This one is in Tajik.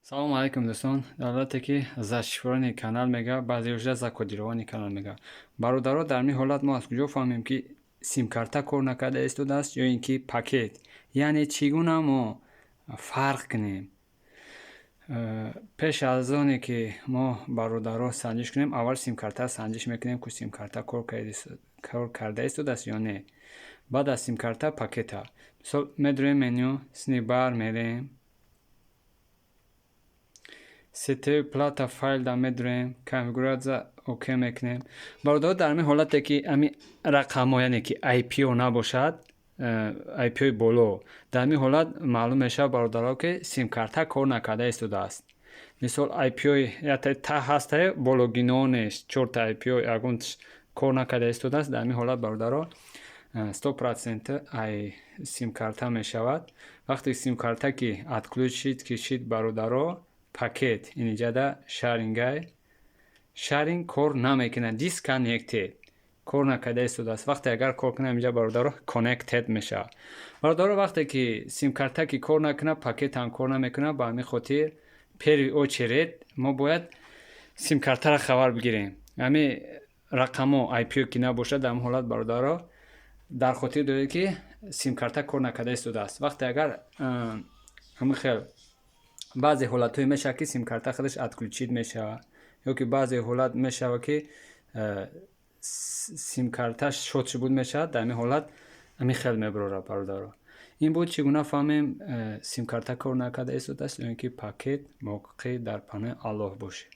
салому алайкум дӯстон. дар ҳолате ки зашифрони канал мега баъзеҳоҷа закодировани канал мега бародаро, дар ин ҳолат мо аз куҷо фаҳмем ки симкарта кор накарда истодааст ё ин ки пакет, яъне чӣ гуна мо фарқ кунем. пеш аз оне ки мо бародаро санҷиш кунем, аввал симкарта санҷиш мекунем ки симкарта кор карда истодааст ё не. баъд аз симкарта пакета мисол медурем меню сни бар мерем сетаи плата файлда медурем конфигурация оке мекунем. бародаро, дар ин ҳолате ки ами рақамҳо, яъне ки IPO набошад, IPO боло, дар ин ҳолат маълум мешавад бародаро ки симкарта кор накарда истодааст. мисол IPO та ҳастае, бологино нест, 4 IPO ягонш кор накарда истодааст. дар ин ҳолат бародаро 100% ай симкарта мешавад. вақте симкарта ки отключит кишид бародаро, пакет инҷада шаринг кор намекунад, disconnected кор накарда истодааст. вақте агар кор кунад инҷа бародаро connected мешавад. бародаро, вақте ки симкарта ки кор накунад, пакет ҳам кор намекунад, ба ҳамин хотир пери очеред мо бояд симкартаро хабар бигирем. ҳамин рақамҳо IPO ки набошад, дар ин ҳолат бародаро дар хотир доред ки симкарта кор накарда истодааст. вақте агар ҳамин хел баъзе ҳолатҳое мешавад ки симкарта худаш отключит мешавад, ё ки баъзе ҳолат мешавад ки симкарташ шот шуд мешавад. дар ин ҳолат ҳамин хел мебарорад бародаро. ин буд чӣ гуна фаҳмем симкарта кор накарда истодааст ё ин ки пакет мавқеъ дар панел алоҳ бошад.